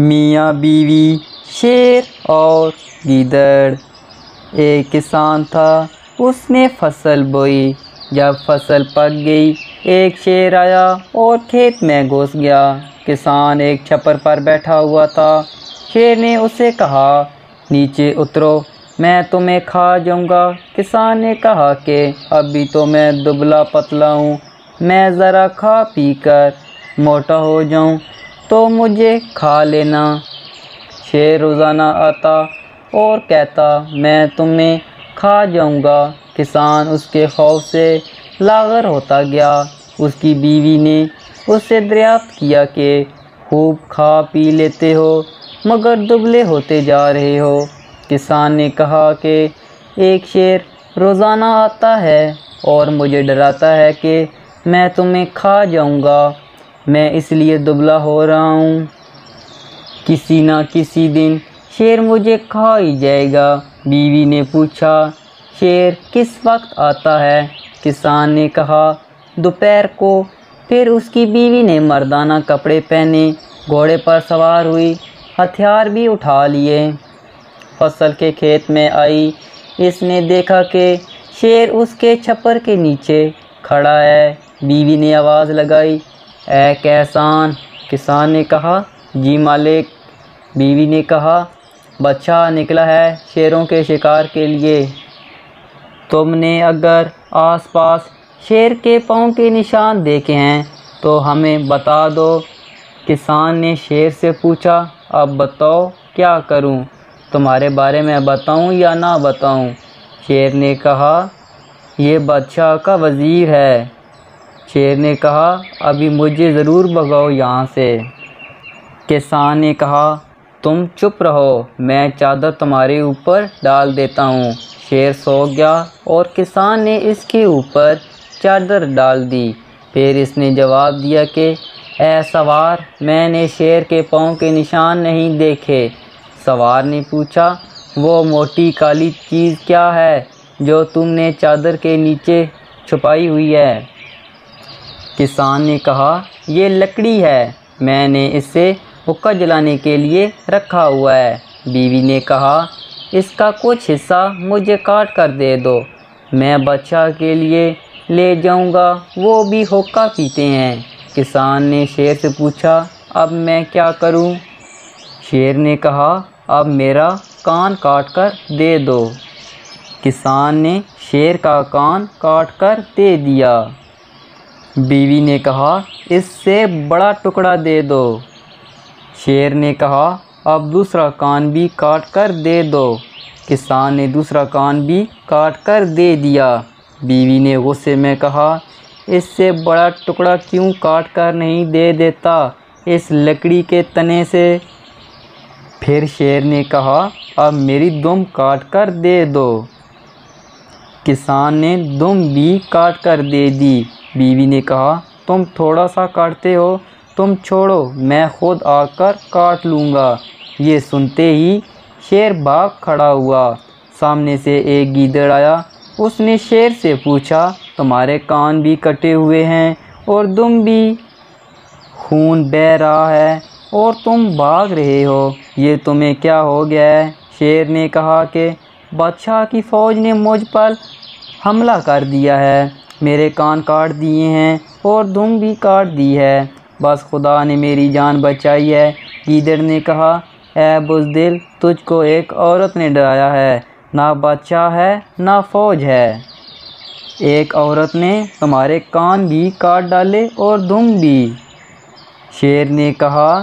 میاں بیوی شیر اور گیدڑ۔ ایک کسان تھا، اس نے فصل بوئی۔ جب فصل پک گئی، ایک شیر آیا اور کھیت میں گھس گیا۔ کسان ایک چھپر پر بیٹھا ہوا تھا۔ شیر نے اسے کہا، نیچے اترو، میں تمہیں کھا جاؤں گا۔ کسان نے کہا کہ ابھی تو میں دبلا پتلا ہوں، میں ذرا کھا پی کر موٹا ہو جاؤں تو مجھے کھا لینا۔ شیر روزانہ آتا اور کہتا، میں تمہیں کھا جاؤں گا۔ کسان اس کے خوف سے لاغر ہوتا گیا۔ اس کی بیوی نے اس سے دریافت کیا کہ خوب کھا پی لیتے ہو مگر دبلے ہوتے جا رہے ہو۔ کسان نے کہا کہ ایک شیر روزانہ آتا ہے اور مجھے ڈراتا ہے کہ میں تمہیں کھا جاؤں گا، میں اس لیے دبلا ہو رہا ہوں۔ کسی نہ کسی دن شیر مجھے کھا ہی جائے گا۔ بیوی نے پوچھا، شیر کس وقت آتا ہے؟ کسان نے کہا، دوپہر کو۔ پھر اس کی بیوی نے مردانہ کپڑے پہنے، گھوڑے پر سوار ہوئی، ہتھیار بھی اٹھا لیے، فصل کے کھیت میں آئی۔ اس نے دیکھا کہ شیر اس کے چھپر کے نیچے کھڑا ہے۔ بیوی نے آواز لگائی، اے کسان۔ کسان نے کہا، جی مالک۔ بیوی نے کہا، بادشاہ نکلا ہے شیروں کے شکار کے لیے۔ تم نے اگر آس پاس شیر کے پاؤں کے نشان دیکھے ہیں تو ہمیں بتا دو۔ کسان نے شیر سے پوچھا، اب بتاؤ کیا کروں، تمہارے بارے میں بتاؤں یا نہ بتاؤں؟ شیر نے کہا، یہ بادشاہ کا وزیر ہے۔ شیر نے کہا، ابھی مجھے ضرور بھگاؤ یہاں سے۔ کسان نے کہا، تم چپ رہو، میں چادر تمہارے اوپر ڈال دیتا ہوں۔ شیر سو گیا اور کسان نے اس کے اوپر چادر ڈال دی۔ پھر اس نے جواب دیا کہ اے سوار، میں نے شیر کے پاؤں کے نشان نہیں دیکھے۔ سوار نے پوچھا، وہ موٹی کالی چیز کیا ہے جو تم نے چادر کے نیچے چھپائی ہوئی ہے؟ کسان نے کہا، یہ لکڑی ہے، میں نے اسے حقہ جلانے کے لیے رکھا ہوا ہے۔ بیوی نے کہا، اس کا کچھ حصہ مجھے کاٹ کر دے دو، میں بادشاہ کے لیے لے جاؤں گا، وہ بھی حقہ پیتے ہیں۔ کسان نے شیر سے پوچھا، اب میں کیا کروں؟ شیر نے کہا، اب میرا کان کاٹ کر دے دو۔ کسان نے شیر کا کان کاٹ کر دے دیا۔ بیوی نے کہا، اس سے بڑا ٹکڑا دے دو۔ شیر نے کہا، اب دوسرا کان بھی کاٹ کر دے دو۔ کسان نے دوسرا کان بھی کاٹ کر دے دیا۔ بیوی نے غصے میں کہا، اس سے بڑا ٹکڑا کیوں کاٹ کر نہیں دے دیتا اس لکڑی کے تنے سے؟ پھر شیر نے کہا، اب میری دم کاٹ کر دے دو۔ کسان نے دم بھی کاٹ کر دے دی۔ بیوی نے کہا، تم تھوڑا سا کاٹتے ہو، تم چھوڑو، میں خود آ کر کاٹ لوں گا۔ یہ سنتے ہی شیر بھاگ کھڑا ہوا۔ سامنے سے ایک گیدڑ آیا۔ اس نے شیر سے پوچھا، تمہارے کان بھی کٹے ہوئے ہیں اور دم بھی، خون بہہ رہا ہے اور تم بھاگ رہے ہو، یہ تمہیں کیا ہو گیا ہے؟ شیر نے کہا کہ بادشاہ کی فوج نے مجھ پر حملہ کر دیا ہے، میرے کان کاٹ دیے ہیں اور دم بھی کاٹ دی ہے، بس خدا نے میری جان بچائی ہے۔ گیدڑ نے کہا، اے بزدل، تجھ کو ایک عورت نے ڈرایا ہے، نہ بادشاہ ہے نہ فوج ہے، ایک عورت نے تمہارے کان بھی کاٹ ڈالے اور دم بھی۔ شیر نے کہا،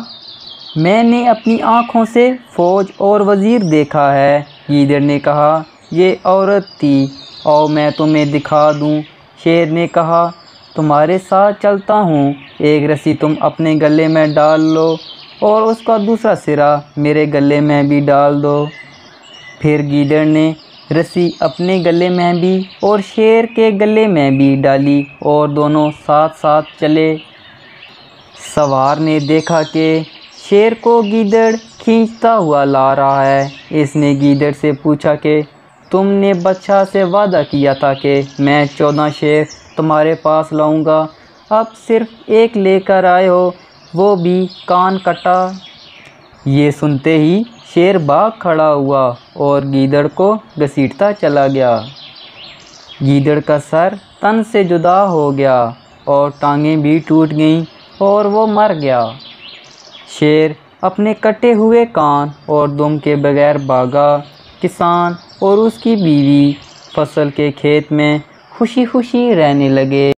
میں نے اپنی آنکھوں سے فوج اور وزیر دیکھا ہے۔ گیدڑ نے کہا، یہ عورت تھی، آؤ میں تمہیں دکھا دوں۔ شیر نے کہا، تمہارے ساتھ چلتا ہوں، ایک رسی تم اپنے گلے میں ڈال لو اور اس کا دوسرا سرا میرے گلے میں بھی ڈال دو۔ پھر گیدڑ نے رسی اپنے گلے میں بھی اور شیر کے گلے میں بھی ڈالی اور دونوں ساتھ ساتھ چلے۔ سوار نے دیکھا کہ شیر کو گیدڑ کھینچتا ہوا لا رہا ہے۔ اس نے گیدڑ سے پوچھا کہ تم نے بادشاہ سے وعدہ کیا تھا کہ میں 14 شیر تمہارے پاس لاؤں گا، اب صرف ایک لے کر آئے ہو، وہ بھی کان کٹا۔ یہ سنتے ہی شیر بھاگ کھڑا ہوا اور گیدڑ کو گھسیٹتا چلا گیا۔ گیدڑ کا سر تن سے جدا ہو گیا اور ٹانگیں بھی ٹوٹ گئیں اور وہ مر گیا۔ شیر اپنے کٹے ہوئے کان اور دم کے بغیر بھاگا۔ کسان اور اس کی بیوی فصل کے کھیت میں خوشی خوشی رہنے لگے۔